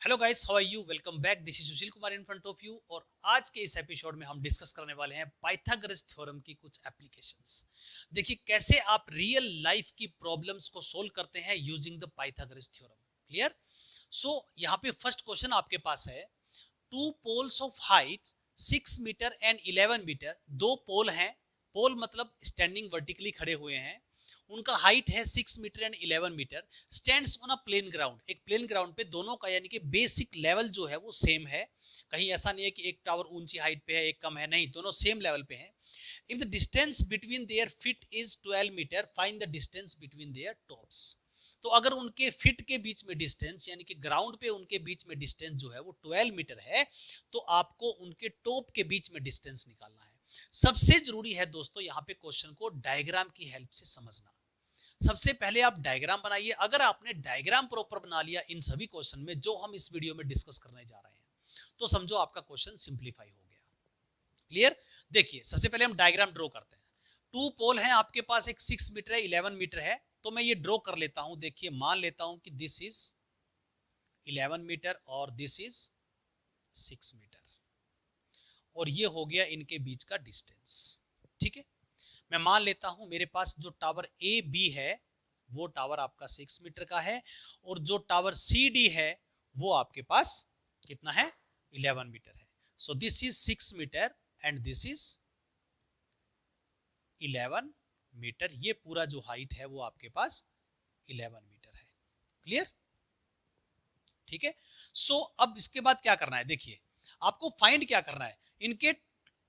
Hello guys, how are you? Welcome back. This is Sushil Kumar in front of you. और आज के इस episode में हम डिस्कस करने वाले हैं पाइथागोरस थ्योरम की कुछ एप्लीकेशंस। देखिए कैसे आप रियल लाइफ की प्रॉब्लम्स को सोल्व करते हैं using the Pythagoras theorem. Clear? So यहाँ पे फर्स्ट क्वेश्चन आपके पास है, two poles of height 6 metre and 11 metre. दो पोल हैं, पोल मतलब स्टैंडिंग वर्टिकली खड़े हुए हैं, उनका हाइट है 6 metre and 11 metre. Stands on a plain ground, एक प्लेन ग्राउंड पे दोनों का यानी कि बेसिक लेवल जो है वो सेम है। कहीं ऐसा नहीं है कि एक टावर ऊंची हाइट पे है एक कम है, नहीं, दोनों सेम लेवल पे हैं। If the distance between their feet is 12 metre, find the distance between their tops. तो अगर उनके फिट के बीच में डिस्टेंस यानी कि ग्राउंड पे उनके बीच में डिस्टेंस जो है वो 12 मीटर है, तो आपको उनके टॉप के बीच में डिस्टेंस निकालना है। सबसे जरूरी है दोस्तों यहाँ पे क्वेश्चन को डायग्राम की हेल्प से समझना। सबसे पहले आप डायग्राम बनाइए। अगर आपने डायग्राम प्रॉपर बना लिया इन सभी क्वेश्चन में जो हम इस वीडियो में डिस्कस करने जा रहे हैं, तो समझो आपका क्वेश्चन सिंप्लीफाई हो गया। क्लियर? देखिए सबसे पहले हम डायग्राम ड्रॉ करते हैं। टू पोल है आपके पास, एक 6 मीटर है 11 मीटर है, तो मैं ये ड्रॉ कर लेता हूं। देखिए मान लेता हूं कि दिस इज 11 मीटर और दिस इज 6 मीटर, और ये हो गया इनके बीच का डिस्टेंस। ठीक है, मैं मान लेता हूं मेरे पास जो टावर ए बी है वो टावर आपका 6 मीटर का है, और जो टावर सी डी है वो आपके पास कितना है? 11 मीटर है। So this is 6 metre and this is 11 metre. ये पूरा जो हाइट है वो आपके पास 11 मीटर है। क्लियर? ठीक है। सो अब इसके बाद क्या करना है, देखिए आपको फाइंड क्या करना है, इनके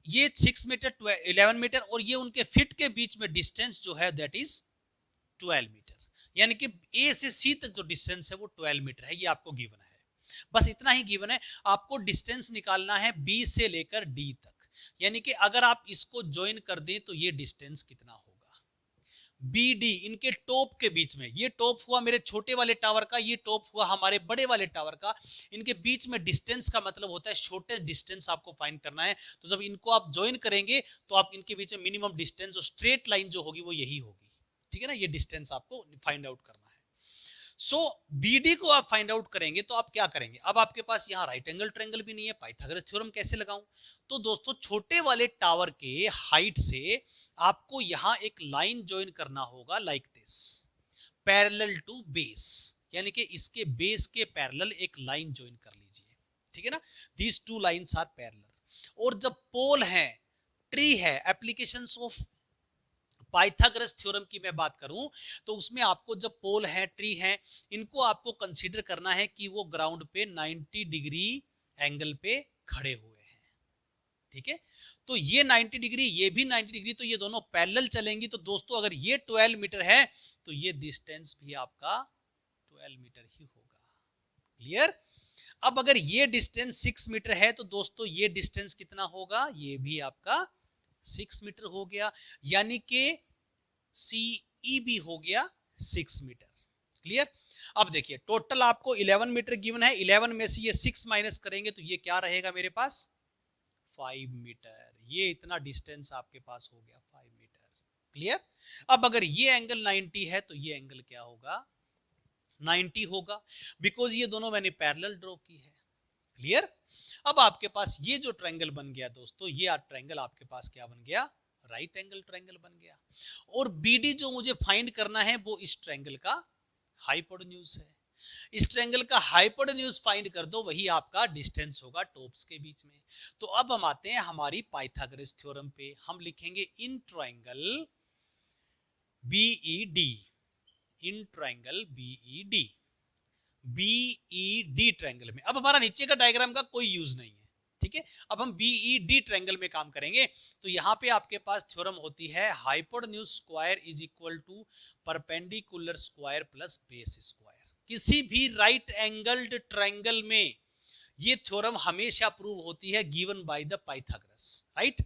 ये 6 मीटर 11 मीटर और ये उनके फिट के बीच में डिस्टेंस जो है दैट इज 12 मीटर। यानी कि ए से सी तक जो डिस्टेंस है वो 12 मीटर है, ये आपको गिवन है। बस इतना ही गिवन है। आपको डिस्टेंस निकालना है बी से लेकर डी तक। यानी कि अगर आप इसको ज्वाइन कर दें तो ये डिस्टेंस कितना होगा? बी डी इनके टॉप के बीच में, ये टॉप हुआ मेरे छोटे वाले टावर का, ये टॉप हुआ हमारे बड़े वाले टावर का। इनके बीच में डिस्टेंस का मतलब होता है शॉर्टेस्ट डिस्टेंस आपको फाइंड करना है। तो जब इनको आप ज्वाइन करेंगे तो आप इनके बीच में मिनिमम डिस्टेंस और स्ट्रेट लाइन जो होगी वो यही होगी। ठीक है ना, ये डिस्टेंस आपको फाइंड आउट करना है। सो बीडी को आप फाइंड आउट करेंगे तो आप क्या करेंगे, अब आपके पास यहां राइट एंगल ट्रायंगल भी नहीं है, पाइथागोरस थ्योरम कैसे लगाऊं? तो दोस्तों छोटे वाले टावर के हाइट से आपको यहां एक लाइन ज्वाइन करना होगा like this, parallel to base. यानी कि इसके बेस के पैरेलल एक लाइन ज्वाइन कर लीजिए। ठीक है ना, these two lines are parallel. और जब पोल है, ट्री है, एप्लीकेशंस ऑफ पाइथागोरस थ्योरम की मैं बात करूं तो उसमें आपको जब पोल है, ट्री है, इनको आपको कंसीडर करना है कि वो ग्राउंड पे 90 डिग्री एंगल पे खड़े हुए हैं। ठीक है, तो ये 90 डिग्री, ये भी 90 डिग्री, तो ये दोनों पैरेलल चलेंगी। तो दोस्तों अगर ये 12 मीटर है तो ये डिस्टेंस भी आपका 12 मीटर ही होगा। क्लियर? अब अगर ये डिस्टेंस 6 मीटर है तो दोस्तों ये डिस्टेंस कितना होगा? ये भी आपका 6 मीटर हो गया। यानी कि सीई भी हो गया 6 मीटर। क्लियर? अब देखिए टोटल आपको 11 मीटर गिवन है, 11 में से ये 6 माइनस करेंगे तो ये क्या रहेगा मेरे पास? 5 मीटर। ये इतना डिस्टेंस आपके पास हो गया 5 मीटर। क्लियर? अब अगर ये एंगल 90 है तो ये एंगल क्या होगा? 90 होगा, बिकॉज ये दोनों मैंने पैरेलल ड्रॉ की है। क्लियर? अब आपके पास ये जो ट्रायंगल बन गया दोस्तों, ये ट्रायंगल आपके पास क्या बन गया? राइट एंगल ट्रायंगल बन गया। और बीडी जो मुझे फाइंड करना है वो इस ट्रायंगल का हाइपोटेन्यूज है। इस ट्रायंगल का हाइपोटेन्यूज फाइंड कर दो, वही आपका डिस्टेंस होगा टॉप्स के बीच में। तो अब हम आते हैं हमारी पाइथागोरस थ्योरम पे। हम लिखेंगे in triangle B.Ed, in triangle B.Ed, B.Ed triangle में। अब हमारा नीचे का डायग्राम का कोई यूज नहीं है। ठीक है, अब हम बीईडी ट्रायंगल में काम करेंगे। तो यहां पे आपके पास थ्योरम होती है hypotenuse square is equal to perpendicular square plus base square. किसी भी राइट एंगल्ड ट्रायंगल में ये थ्योरम हमेशा प्रूव होती है given by the Pythagoras. Right?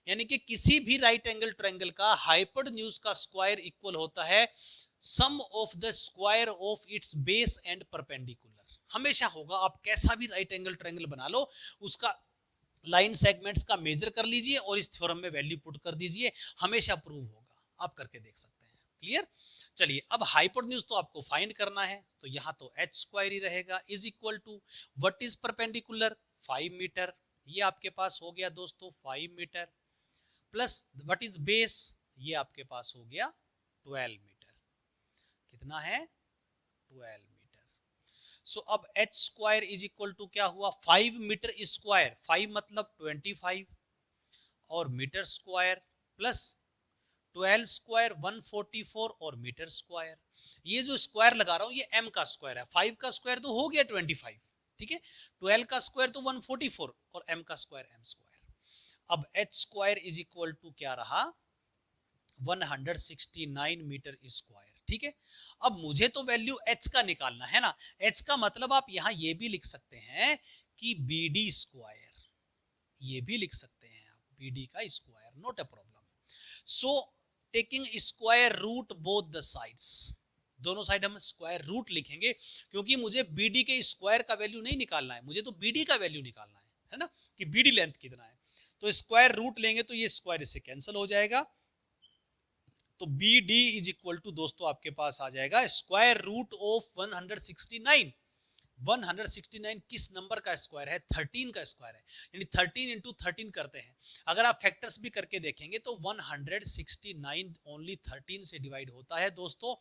यानी कि किसी भी राइट एंगल ट्रायंगल का हाइपोटेन्यूज का स्क्वायर इक्वल होता है sum of the square of its base and perpendicular. हमेशा होगा, आप कैसा भी राइट एंगल ट्रायंगल बना लो, उसका लाइन सेगमेंट्स का मेजर कर लीजिए और इस थ्योरम में वैल्यू पुट कर दीजिए, हमेशा प्रूव होगा। आप करके देख सकते हैं। क्लियर। चलिए अब हाइपोटेन्यूज तो आपको फाइंड करना है, तो यहां तो h स्क्वायर ही रहेगा, is equal to what is perpendicular 5 metre, ये आपके पास हो गया दोस्तों 5 मीटर, प्लस व्हाट इज बेस, ये आपके पास हो गया 12 मीटर। कितना है 12 मीटर। सो अब h square is equal to क्या हुआ 5 मीटर स्क्वायर, 5 मतलब 25 और मीटर स्क्वायर प्लस 12 स्क्वायर 144 और मीटर स्क्वायर। ये जो स्क्वायर लगा रहा हूं ये m का स्क्वायर है, 5 का स्क्वायर तो हो गया 25, ठीक है, 12 का स्क्वायर तो 144 और m का स्क्वायर m स्क्वायर। अब h square is equal to क्या रहा 169 मीटर स्क्वायर, ठीक है। अब मुझे तो वैल्यू h का निकालना है ना, h का मतलब आप यहां ये भी लिख सकते हैं कि bd स्क्वायर, ये भी लिख सकते हैं आप bd का square, not a problem. So taking square root both the sides, दोनों साइड हम स्क्वायर रूट लिखेंगे क्योंकि मुझे BD के स्क्वायर का वैल्यू नहीं निकालना है, मुझे तो BD का वैल्यू निकालना है ना, कि BD लेंथ कितना है। तो स्क्वायर रूट लेंगे तो ये स्क्वायर इससे कैंसिल हो जाएगा, तो BD इज इक्वल टू दोस्तों आपके पास आ जाएगा स्क्वायर रूट ऑफ 169। 169 किस नंबर का स्क्वायर है 13 का स्क्वायर है, यानी 13 इंटू 13 करते हैं। अगर आप फैक्टर्स भी करके देखेंगे तो 169 ओनली 13 से डिवाइड होता है दोस्तों,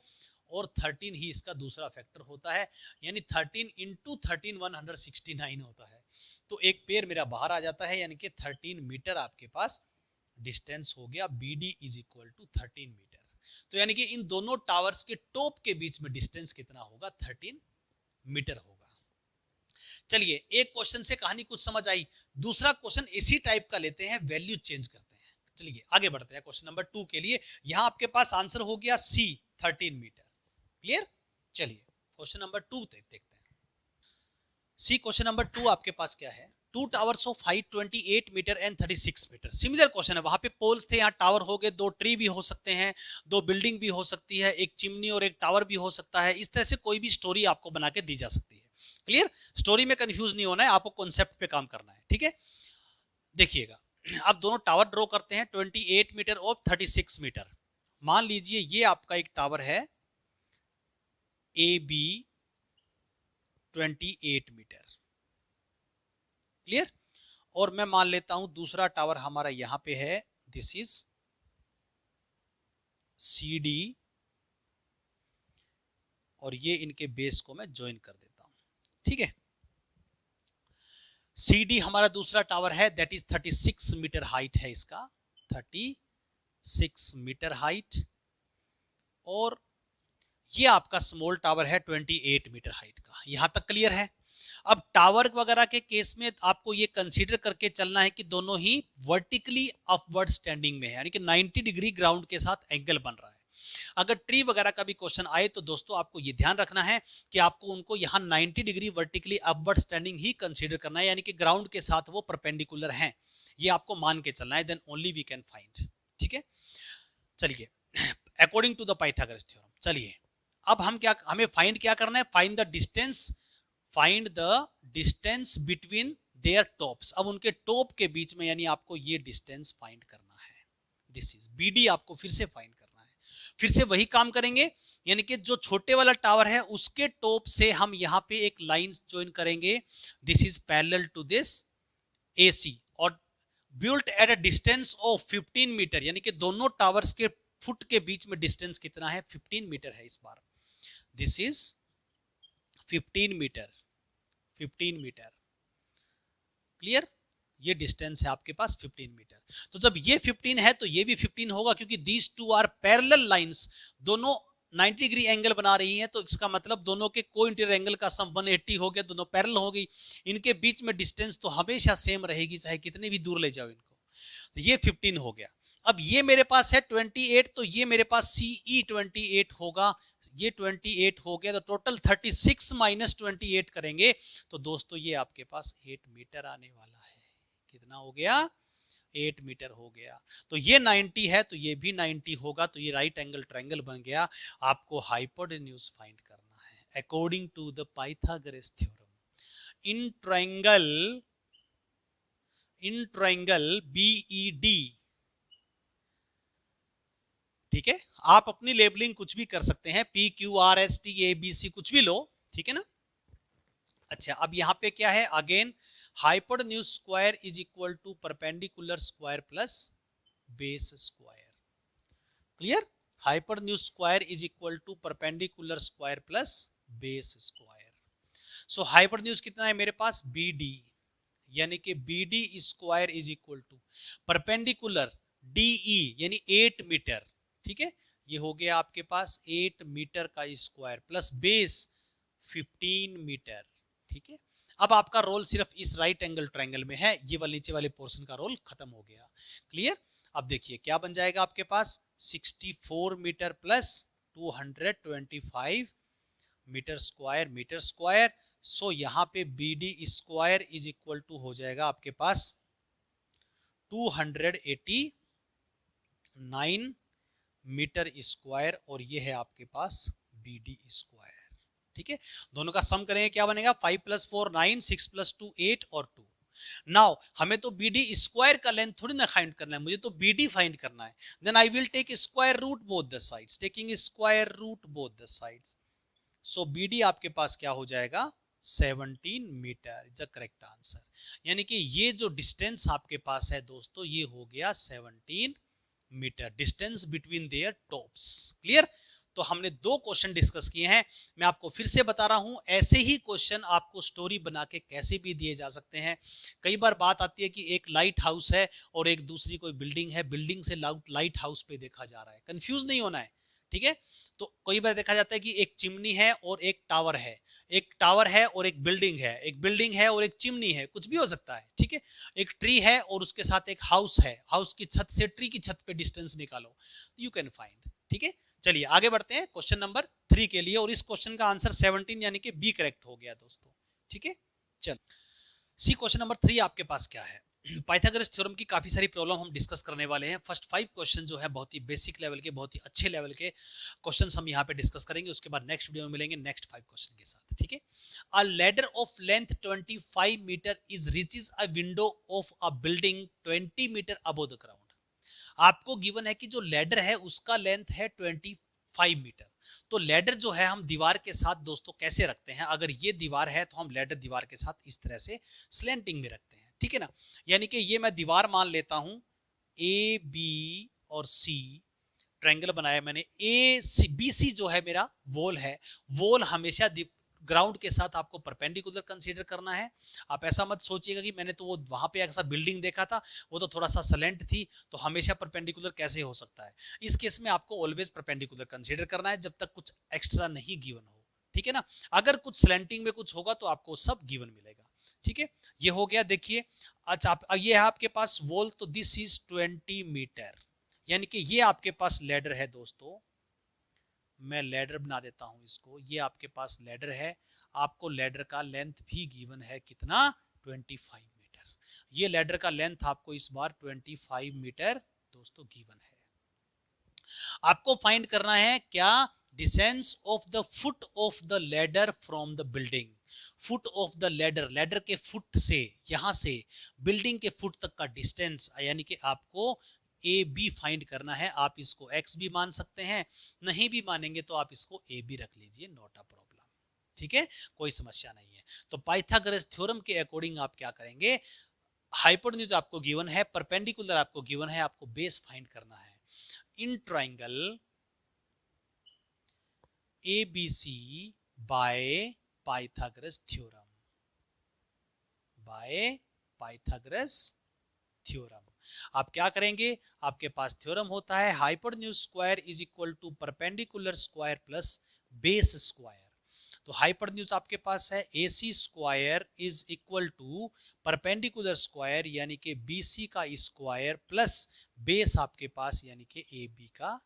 और 13 ही इसका दूसरा फैक्टर होता है, यानी 13 इंटू 13 169 होता है। तो एक पेयर मेरा बाहर आ जाता है, यानी कि 13 मीटर आपके पास डिस्टेंस हो गया, BD is equal to 13 metre. तो यानी कि इन दोनों टावर्स के टॉप के बीच में डिस्टेंस कितना होगा 13 मीटर होगा। चलिए एक क्वेश्चन से कहानी कुछ समझ आई, दूसरा क्वेश्चन इसी टाइप का लेते हैं, वैल्यू चेंज करते हैं। चलिए आगे बढ़ते हैं क्वेश्चन नंबर 2 के लिए। यहां आपके पास आंसर हो गया C 13 मीटर, क्लियर। चलिए क्वेश्चन नंबर 2 देखते हैं। सी क्वेश्चन नंबर 2 आपके पास क्या है, two towers of height 28 metre and 36 metre. Similar question है, वहां पे पोल्स थे, यहाँ टावर हो गए, दो ट्री भी हो सकते हैं, दो बिल्डिंग भी हो सकती है, एक चिमनी और एक टावर भी हो सकता है। इस तरह से कोई भी स्टोरी आपको बना के दी जा सकती है, क्लियर। स्टोरी में कंफ्यूज नहीं होना है, आपको कॉन्सेप्ट पे काम करना है, ठीक है। देखिएगा अब दोनों टावर ड्रॉ करते हैं 28 मीटर और 36 मीटर। मान लीजिए ये आपका एक टावर है AB 28 मीटर, क्लियर। और मैं मान लेता हूं दूसरा टावर हमारा यहां पे है, दिस इज CD, और ये इनके बेस को मैं ज्वाइन कर देता हूं, ठीक है। CD हमारा दूसरा टावर है, दैट इज 36 मीटर हाइट है इसका, 36 मीटर हाइट, और ये आपका स्मॉल टावर है 28 मीटर हाइट का। यहां तक क्लियर है। अब टावर वगैरह के केस में आपको ये कंसीडर करके चलना है कि दोनों ही वर्टिकली अपवर्ड स्टैंडिंग में है, यानी कि 90 डिग्री ग्राउंड के साथ एंगल बन रहा है। अगर ट्री वगैरह का भी क्वेश्चन आए तो दोस्तों आपको ये ध्यान रखना है कि आपको उनको यहाँ 90 डिग्री वर्टिकली अपवर्ड स्टैंडिंग ही कंसीडर करना है, यानी कि ग्राउंड के साथ वो परपेंडिकुलर हैं, ये आपको मान के चलना है, then only we can find, ठीक है। चलिए according to the Pythagoras theorem, चलिए अब हम क्या, हमें फाइंड क्या करना है, find the distance between their tops. अब उनके टॉप के बीच में यानी आपको ये डिस्टेंस फाइंड करना है, दिस इज BD आपको फिर से फाइंड करना है। फिर से वही काम करेंगे, यानी कि जो छोटे वाला टावर है उसके टॉप से हम यहां पे एक लाइन ज्वाइन करेंगे, this is parallel to this AC, और built at a distance of 15 metre, यानी कि दोनों टावर्स के फुट के बीच में डिस्टेंस कितना है 15 मीटर है इस बार, this is 15 metre, 15 metre, clear. ये डिस्टेंस है आपके पास 15 मीटर। तो जब ये 15 है तो ये भी 15 होगा, क्योंकि these two are parallel lines, दोनों 90 डिग्री एंगल बना रही हैं, तो इसका मतलब दोनों के को इंटीरियर एंगल का सम 180 हो गया, दोनों पैरेलल हो गई। इनके बीच में डिस्टेंस तो हमेशा सेम रहेगी, चाहे कितने भी दूर ले जाओ इनको। तो ये 15 हो गया। अब ये मेरे पास है 28, तो ये मेरे पास CE 28 होगा, ये 28 हो गया, तो टोटल 36 माइनस 28 करेंगे तो दोस्तों ये आपके पास 8 मीटर आने वाला है। कितना हो गया 8 मीटर हो गया। तो ये 90 है तो ये भी 90 होगा, तो ये राइट एंगल ट्रायंगल बन गया। आपको हाइपोटेन्यूज फाइंड करना है according to the Pythagoras theorem. In triangle BED, ठीक है, आप अपनी लेबलिंग कुछ भी कर सकते हैं, P Q R S T A B C कुछ भी लो, ठीक है ना। अच्छा, अब यहां पे क्या है, again hypotenuse square is equal to perpendicular square plus base square. Clear? Hypotenuse square is equal to perpendicular square plus base square. So hypotenuse कितना है मेरे पास, बी डी, यानी कि B D square is equal to perpendicular DE यानी 8 मीटर, ठीक है, ये हो गया आपके पास 8 मीटर का स्क्वायर प्लस बेस 15 मीटर, ठीक है। अब आपका रोल सिर्फ इस राइट एंगल ट्रायंगल में है, ये वाले नीचे वाले पोर्शन का रोल खत्म हो गया। क्लियर? अब देखिए क्या बन जाएगा आपके पास, 64 metre plus 225 metre square. So यहां पे B D square is equal to हो जाएगा आपके पास 289 मीटर स्क्वायर, और ये है आपके पास बी डी स्क्वायर, ठीक है। दोनों का सम करेंगे क्या बनेगा, 5 + 4 9, 6 + 2 8 और 2। नाउ हमें तो बी डी स्क्वायर का लेंथ थोड़ी ना फाइंड करना है, मुझे तो बी डी फाइंड करना है। Then I will take square root both the sides, taking square root both the sides. So B D आपके पास क्या हो जाएगा, 17 metre is the correct answer. यानी कि ये जो डिस्टेंस आपके पास है दोस्तों, ये हो गया 17 metre, distance between their tops. Clear? तो हमने 2 क्वेश्चन डिस्कस किए हैं। मैं आपको फिर से बता रहा हूं, ऐसे ही क्वेश्चन आपको स्टोरी बना के कैसे भी दिए जा सकते हैं। कई बार बात आती है कि एक लाइट हाउस है और एक दूसरी कोई बिल्डिंग है, बिल्डिंग से लाइट हाउस पे देखा जा रहा है, कंफ्यूज नहीं होना है, ठीक है। तो कई बार देखा जाता है कि एक चिमनी है और एक टावर है, एक टावर है और एक बिल्डिंग है, एक बिल्डिंग है और एक चिमनी है, कुछ भी हो सकता है, ठीक है। एक ट्री है और उसके साथ एक हाउस है, हाउस की छत से ट्री की छत पे डिस्टेंस निकालो, यू कैन फाइंड, ठीक है। चलिए आगे बढ़ते हैं क्वेश्चन नंबर 3 के लिए, और इस क्वेश्चन का आंसर 17 यानी कि बी करेक्ट हो गया दोस्तों, ठीक है। चल सी क्वेश्चन नंबर 3 आपके पास क्या है, पाइथागोरस थ्योरम की काफी सारी प्रॉब्लम हम डिस्कस करने वाले हैं। फर्स्ट 5 क्वेश्चन जो है बहुत ही बेसिक लेवल के, बहुत ही अच्छे लेवल के क्वेश्चंस हम यहाँ पे डिस्कस करेंगे, उसके बाद नेक्स्ट वीडियो में मिलेंगे नेक्स्ट 5 क्वेश्चन के साथ, ठीक है। A ladder of length 25 metre is reaches a window of a building 20 metre above the ground. आपको गिवन है कि जो लैडर है उसका लेंथ है 25 मीटर। तो लैडर जो है हम दीवार के साथ दोस्तों कैसे रखते हैं, अगर ये दीवार है तो हम लैडर दीवार के साथ इस तरह से स्लैंटिंग में रखते हैं, ठीक है ना। यानी कि ये मैं दीवार मान लेता हूं, ए बी और सी ट्रायंगल बनाया मैंने, ए सी बी सी जो है मेरा वॉल है, वॉल हमेशा ग्राउंड के साथ आपको परपेंडिकुलर कंसीडर करना है। आप ऐसा मत सोचिएगा कि मैंने तो वो वहां पे ऐसा बिल्डिंग देखा था, वो तो थोड़ा सा सलेंट थी, तो हमेशा परपेंडिकुलर कैसे हो सकता है। इस केस में आपको ऑलवेज परपेंडिकुलर कंसीडर करना है जब तक कुछ एक्स्ट्रा नहीं गिवन हो, ठीक है ना। अगर कुछ स्लेंटिंग में कुछ होगा तो आपको सब गिवन मिलेगा, ठीक है। ये हो गया, देखिए। अच्छा, ये है आपके पास वॉल, तो दिस इज 20 मीटर, यानी कि ये आपके पास लैडर है दोस्तों। मैं लैडर बना देता हूं इसको, ये आपके पास लैडर है। आपको लैडर का लेंथ भी गिवन है कितना, 25 मीटर। ये लैडर का लेंथ आपको इस बार 25 मीटर दोस्तों गिवन है। आपको फाइंड करना है क्या, distance of the foot of the ladder from the building. Foot of the ladder, ladder के फुट से, यहां से बिल्डिंग के फुट तक का डिस्टेंस, यानी कि आपको ए बी फाइंड करना है। आप इसको एक्स भी मान सकते हैं, नहीं भी मानेंगे तो आप इसको ए बी रख लीजिए, नॉट अ प्रॉब्लम, ठीक है, कोई समस्या नहीं है। तो पाइथागोरस थ्योरम के अकॉर्डिंग आप क्या करेंगे, हाइपोटेन्यूज आपको गिवन है, परपेंडिकुलर आपको गिवन है, आपको बेस फाइंड करना है। In triangle ABC by Pythagoras theorem, by Pythagoras theorem. आप क्या करेंगे, आपके पास थ्योरम होता है hypotenuse square is equal to perpendicular square plus base square. तो हाइपोटेन्यूज आपके पास है AC square is equal to perpendicular square यानी कि BC का स्क्वायर प्लस बेस आपके पास यानी कि AB का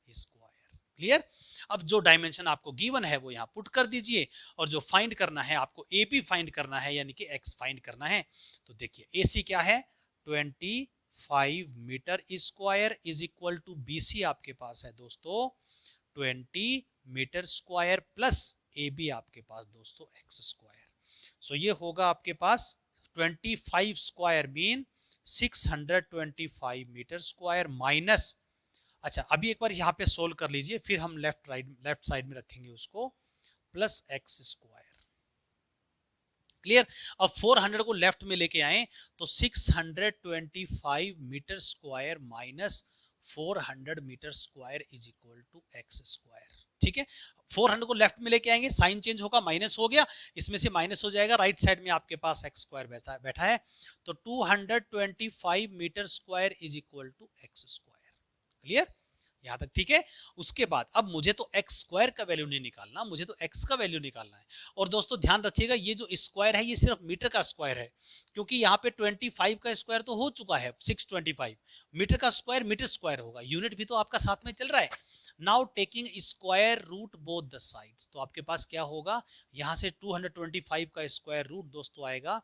स्क्वायर। क्लियर? अब जो डायमेंशन आपको गिवन है वो यहां पुट कर दीजिए, और जो फाइंड करना है आपको AB फाइंड करना है यानी कि X फाइंड करना है। तो देखिए AC क्या है, 25 metre square is equal to BC आपके पास है दोस्तों 20 मीटर स्क्वायर प्लस AB आपके पास दोस्तों X स्क्वायर। सो ये होगा आपके पास 25 square mean 625 metre square minus अच्छा अभी एक बार यहाँ पे सोल्व कर लीजिए, फिर हम लेफ्ट साइड में रखेंगे उसको प्लस एक्स स्क्वायर। क्लियर। अब 400 को लेफ्ट में लेके आए तो 625 metre square minus 400 metre square is equal to x square. ठीक है, 400 को लेफ्ट में लेके आएंगे, साइन चेंज होगा, माइनस हो गया, इसमें से माइनस हो जाएगा, राइट साइड में आपके पास एक्स स्क्वायर बैठा है, तो 225 metre square is equal to x square. Clear, यहां तक ठीक है। उसके बाद अब मुझे तो एक्स स्क्वायर का वैल्यू नहीं निकालना, मुझे तो एक्स का वैल्यू निकालना है। और दोस्तों ध्यान रखिएगा, ये जो स्क्वायर है ये सिर्फ मीटर का स्क्वायर है, क्योंकि यहाँ पे 25 का स्क्वायर तो हो चुका है, 625 मीटर का स्क्वायर मीटर स्क्वायर होगा, यूनिट भी तो आपका साथ में चल रहा है। Now taking square root both the sides, तो आपके पास क्या होगा, यहां से 225 का स्क्वायर रूट दोस्तों आएगा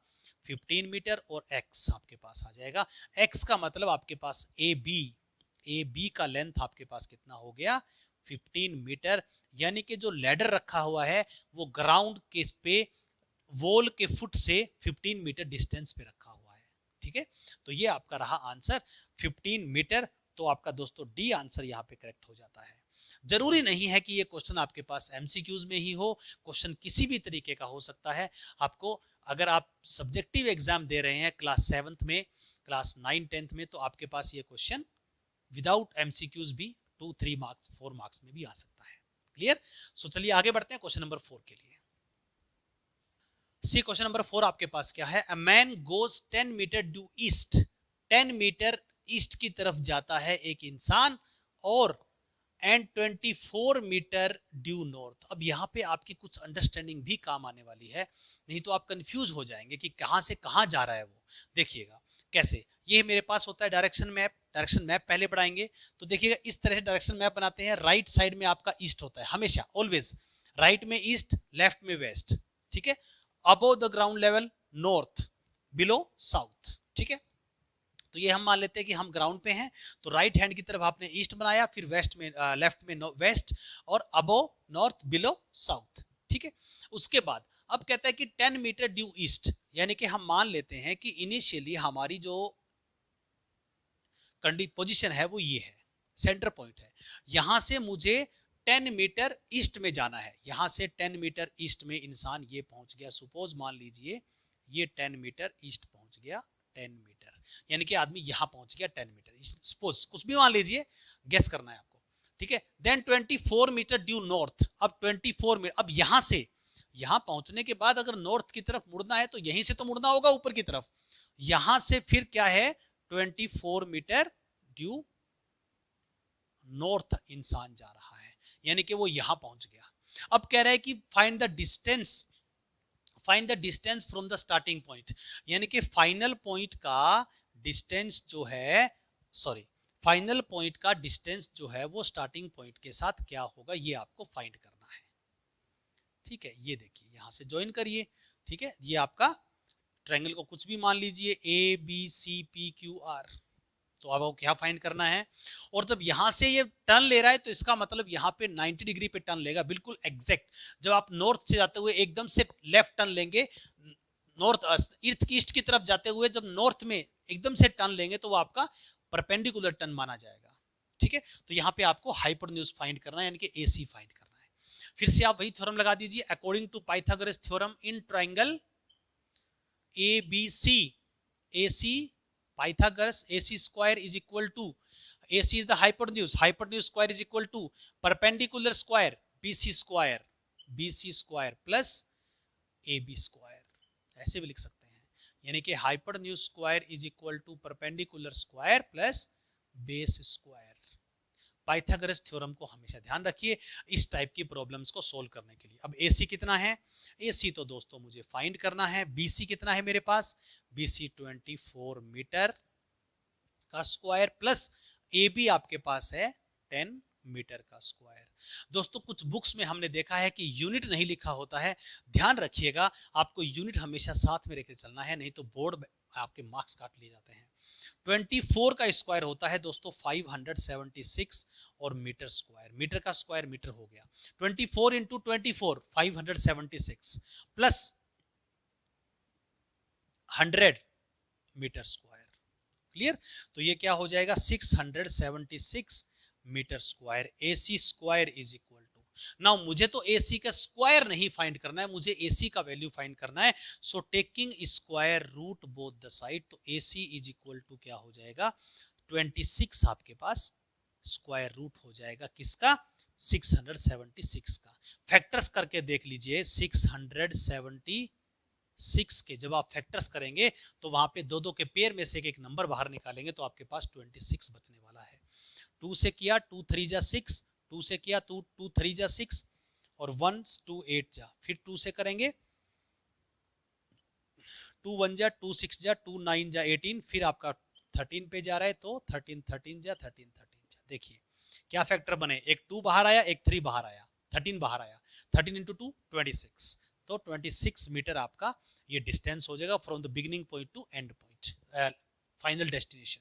15 मीटर, और एक्स आपके पास आ जाएगा। एक्स का मतलब आपके पास ए बी का लेंथ आपके पास कितना हो गया, 15 मीटर, यानी कि जो लैडर रखा हुआ है वो ग्राउंड के पे वॉल के फुट से 15 मीटर डिस्टेंस पे रखा हुआ है। ठीक है, तो ये आपका रहा आंसर 15 मीटर। तो आपका दोस्तों डी आंसर यहाँ पे करेक्ट हो जाता है। जरूरी नहीं है कि ये क्वेश्चन आपके पास एमसीक्यूज में ही हो, क्वेश्चन किसी भी तरीके का हो सकता है। आपको अगर आप सब्जेक्टिव एग्जाम दे रहे हैं क्लास 7th में, क्लास 9 10th में, तो आपके पास ये क्वेश्चन विदाउट एमसीक्यूज भी 2 3 मार्क्स 4 मार्क्स में भी आ सकता है। क्लियर। सो चलिए आगे बढ़ते हैं क्वेश्चन नंबर 4 के लिए। सी क्वेश्चन नंबर 4 आपके पास क्या है, a man goes 10 metre due east, 10 metre east की तरफ जाता है एक इंसान, और एंड 24 मीटर ड्यू नॉर्थ। अब यहाँ पे आपकी कुछ अंडरस्टैंडिंग भी काम आने वाली है, नहीं तो आप कंफ्यूज हो जाएंगे कि कहां से कहां जा रहा है वो। देखिएगा कैसे, ये मेरे पास होता है डायरेक्शन मैप, डायरेक्शन मैप पहले बनाएंगे तो देखिएगा इस तरह से डायरेक्शन मैप बनाते हैं। राइट साइड में आपका ईस्ट होता है हमेशा, ऑलवेज राइट में ईस्ट, लेफ्ट में वेस्ट। ठीक है, above the ground level north, below south. ठीक है, तो ये हम मान लेते हैं कि हम ग्राउंड पे हैं, तो राइट हैंड की तरफ आपने ईस्ट बनाया, फिर वेस्ट में लेफ्ट में वेस्ट, और अबोव नॉर्थ, बिलो साउथ। ठीक है, उसके बाद अब कहता है कि 10 मीटर ड्यू ईस्ट, यानी कि हम मान लेते हैं कि इनिशियली हमारी जो पोजीशन है वो ये है, सेंटर पॉइंट है, यहां से मुझे 10 मीटर ईस्ट में जाना है। यहां से 10 मीटर ईस्ट में इंसान ये पहुंच गया, सुपोज मान लीजिए ये 10 मीटर ईस्ट पहुंच गया, 10 मीटर, यानी कि आदमी यहां पहुंच गया 10 मीटर, सपोज कुछ भी मान लीजिए, गेस करना है आपको। ठीक है, देन 24 मीटर ड्यू नॉर्थ, अब 24 मीटर, अब यहां से यहां पहुंचने के बाद अगर नॉर्थ की तरफ मुड़ना है तो यहीं से तो मुड़ना होगा ऊपर की तरफ, यहां से फिर क्या है 24 मीटर ड्यू नॉर्थ इंसान जा रहा है, यानी कि वो यहां पहुंच गया। अब कह रहा है कि find the distance from the starting point, यानी कि फाइनल पॉइंट का डिस्टेंस जो है, सॉरी फाइनल पॉइंट का डिस्टेंस जो है वो स्टार्टिंग पॉइंट के साथ क्या होगा, ये आपको फाइंड करना है। ठीक है, ये देखिए यहां से ज्वाइन करिए। ठीक है, ये आपका ट्रायंगल को कुछ भी मान लीजिए, A B C P Q R, तो अब आपको क्या फाइंड करना है। और जब यहां से ये टर्न ले रहा है तो इसका मतलब यहां पे 90 डिग्री पे टर्न लेगा, बिल्कुल एग्जैक्ट। जब आप नॉर्थ से जाते हुए एकदम से लेफ्ट टर्न लेंगे, नॉर्थ ईस्ट की तरफ जाते हुए जब नॉर्थ में एकदम से टर्न लेंगे तो वो आपका परपेंडिकुलर टर्न माना जाएगा। ठीक है, तो यहाँ पे आपको हाइपोटेन्यूज फाइंड करना है, यानी कि AC फाइंड करना है। फिर से आप वही थ्योरम लगा दीजिए, according to Pythagoras theorem in triangle ABC, AC Pythagoras AC square is equal to, AC is the hypotenuse, hypotenuse square is equal to perpendicular square BC square plus AB square, ऐसे भी लिख सकते हैं, यानी कि hypotenuse square is equal to perpendicular square plus base square। Pythagoras theorem को हमेशा ध्यान रखिए इस टाइप की प्रॉब्लम्स को सोल्व करने के लिए। अब AC कितना है, AC तो दोस्तों मुझे फाइंड करना है। BC कितना है मेरे पास, BC 24 मीटर का स्क्वायर प्लस AB आपके पास है 10 मीटर का स्क्वायर। दोस्तों कुछ बुक्स में हमने देखा है कि यूनिट नहीं लिखा होता है, ध्यान रखिएगा आपको यूनिट हमेशा साथ में लेकर चलना है, नहीं तो बोर्ड आपके मार्क्स काट लिए जाते हैं। 24 का स्क्वायर होता है दोस्तों 576, और मीटर स्क्वायर, मीटर का स्क्वायर मीटर हो गया, 24 into 24 576 plus 100 metre square. Clear, तो ये क्या हो जाएगा 676 metre square. AC square is equal to, now मुझे तो AC का स्क्वायर नहीं फाइंड करना है, मुझे AC का वैल्यू फाइंड करना है। So taking square root both the side, तो AC इज इक्वल टू क्या हो जाएगा 26 आपके पास स्क्वायर रूट हो जाएगा किसका 676 का। फैक्टर्स करके देख लीजिए 676 के जब आप फैक्टर्स करेंगे तो वहां पे दो दो के पेयर में से एक नंबर बाहर निकालेंगे तो आपके पास 26 बचने वाला है। 2 से किया 2 3 जा 6, 2 से किया 2 2 3 जा 6 और 1 2 8 जा, फिर 2 से करेंगे 2 1 जा 2 6 जा 2 9 जा 18, फिर आपका 13 पे जा रहा है तो 13 13 जा 13 13 जा। देखिए क्या फैक्टर बने, एक 2 बाहर आया एक 3 बाहर आया, 13 बाहर आया, 13 इंटू 2 26, तो 26 मीटर आपका ये डिस्टेंस हो जाएगा from the beginning point two and point, final destination.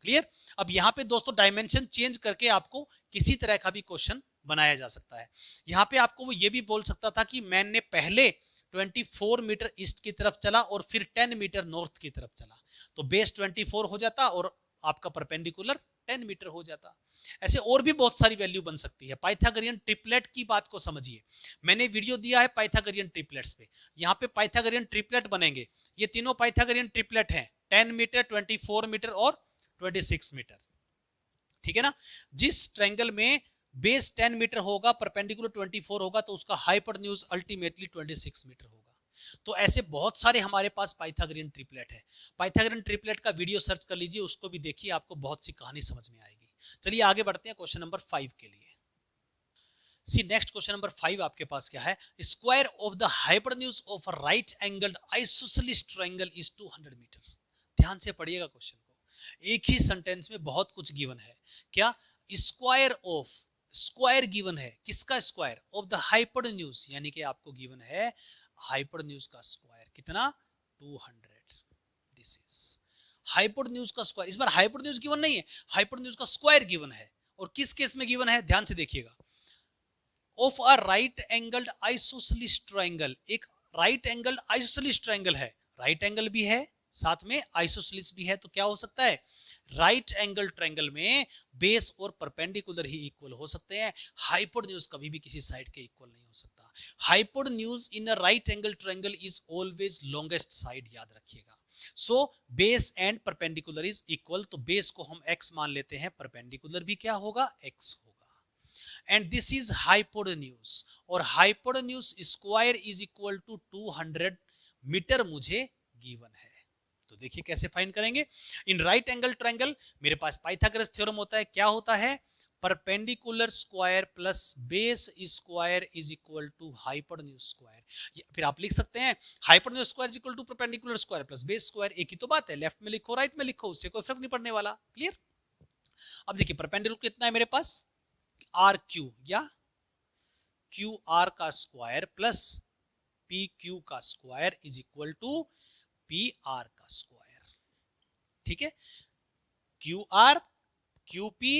Clear. अब यहाँ पे दोस्तों डायमेंशन चेंज करके आपको किसी तरह का भी क्वेश्चन बनाया जा सकता है। यहाँ पे आपको वो ये भी बोल सकता था कि मैंने पहले 24 मीटर ईस्ट की तरफ चला और फिर 10 मीटर नॉर्थ की तरफ चला, तो बेस 24 हो जाता और आपका परपेंडिकुलर 10 मीटर हो जाता। ऐसे और भी बहुत सारी वैल्यू बन सकती है। पाइथागोरियन ट्रिपलेट की बात को समझिए, मैंने वीडियो दिया है पाइथागोरियन ट्रिपलेट्स पे, यहाँ पे पाइथागोरियन ट्रिपलेट बनेंगे। ये तीनों पाइथागोरियन ट्रिपलेट हैं, 10 मीटर 24 मीटर और 26 मीटर, ठीक है ना। जिस ट्रायंगल में बेस 10 मीटर होगा परपेंडिकुलर 24 होगा तो उसका हाइपोटेन्यूज अल्टीमेटली 26 मीटर होगा। तो ऐसे बहुत सारे हमारे पास पाइथागोरियन ट्रिपलेट है। पाइथागोरियन ट्रिपलेट का वीडियो सर्च कर लीजिए, उसको भी देखिए, आपको बहुत सी कहानी समझ में आएगी। चलिए आगे बढ़ते हैं क्वेश्चन नंबर 5 के लिए। सी नेक्स्ट क्वेश्चन नंबर 5 आपके पास क्या है, square of the hypotenuse of a right angled isosceles triangle is 200 metre. ध्यान से पढ़िएगा क्वेश्चन को, एक ही सेंटेंस में बहुत कुछ गिवन है। क्या स्क्वायर ऑफ, स्क्वायर गिवन है, किसका स्क्वायर ऑफ द हाइपोटेन्यूज, यानी कि आपको गिवन है हाइपोटेन्यूज का स्क्वायर कितना 200। दिस इज हाइपोटेन्यूज का स्क्वायर। इस बार हाइपोटेन्यूज गिवन नहीं है, हाइपोटेन्यूज का स्क्वायर गिवन है। और किस केस में गिवन है ध्यान से देखिएगा, of a right angled isosceles triangle, एक राइट एंगल्ड आइसोसेलेस ट्रायंगल है, राइट एंगल भी है साथ में आइसोसेलेस भी है, तो क्या हो सकता है राइट एंगल ट्रायंगल में बेस और परपेंडिकुलर ही इक्वल हो सकते हैं, हाइपोटेन्यूज कभी भी किसी साइड के इक्वल नहीं हो सकता। Hypotenuse in a right angle triangle is always longest side, याद रखिएगा। So base and perpendicular is equal, तो बेस को हम x मान लेते हैं, परपेंडिकुलर भी क्या होगा x होगा। एंड दिस इज हाइपोटेन्यूज, और hypotenuse square is equal to 200 metre मुझे गिवन है। तो देखिए कैसे फाइंड करेंगे। इन राइट एंगल ट्रायंगल मेरे पास पाइथागोरस थ्योरम होता है, क्या होता है perpendicular square plus base square is equal to hypotenuse square. फिर आप लिख सकते हैं hypotenuse square is equal to perpendicular square plus base square, एक ही तो बात है, लेफ्ट में लिखो राइट में लिखो, उससे कोई फर्क नहीं पड़ने वाला। क्लियर। अब देखिए परपेंडिकुलर कितना है मेरे पास आर क्यू या क्यू आर का स्क्वायर प्लस पी क्यू का square is equal to P R का स्क्वायर, ठीक है। क्यू आर क्यू पी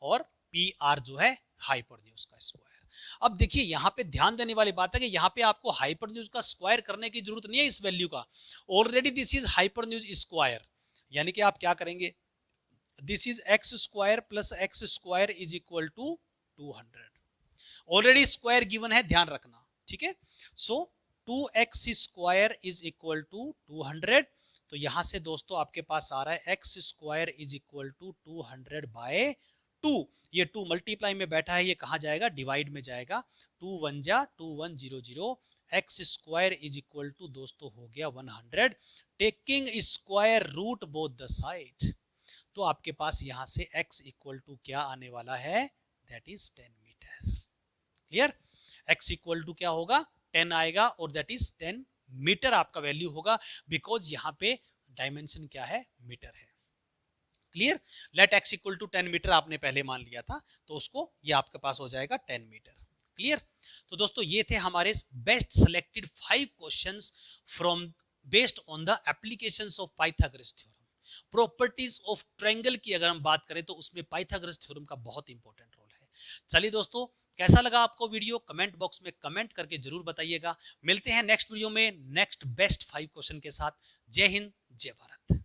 और पी आर जो है हाइपोटेन्यूज का स्क्वायर। अब देखिए यहां पे ध्यान देने वाली बात है कि यहां पे आपको हाइपोटेन्यूज का स्क्वायर करने की जरूरत नहीं है इस वैल्यू का, already this is hypotenuse square, यानी कि आप क्या करेंगे this is x square plus x square is equal to 200, already square given है, ध्यान रखना, ठीक है। So 2x square is equal to 200, तो यहां से दोस्तों आपके पास आ रहा है x square is equal to 200 by 2, ये 2 मल्टीप्लाई में बैठा है, ये कहां जाएगा डिवाइड में जाएगा, 2 1 जा 2 1 0 0, x square is equal to दोस्तों हो गया 100, taking square root both the side, तो आपके पास यहां से x इक्वल टू क्या आने वाला है that is 10 metre. Clear. x equal to क्या होगा 10 आएगा और दैट इज 10 मीटर आपका वैल्यू होगा, बिकॉज यहां पे डायमेंशन क्या है मीटर है। Clear. Let x equal to 10 metre आपने पहले मान लिया था, तो उसको ये आपके पास हो जाएगा 10 मीटर। क्लियर। तो दोस्तों ये थे हमारे best selected 5 questions from based on the applications of Pythagoras theorem. Properties of triangle की अगर हम बात करें तो उसमें पाइथागोरस थ्योरम का बहुत इंपॉर्टेंट रोल है। चलिए दोस्तों कैसा लगा आपको वीडियो, कमेंट बॉक्स में कमेंट करके जरूर बताइएगा। मिलते हैं नेक्स्ट वीडियो में नेक्स्ट बेस्ट 5 क्वेश्चन के साथ। जय हिंद जय भारत।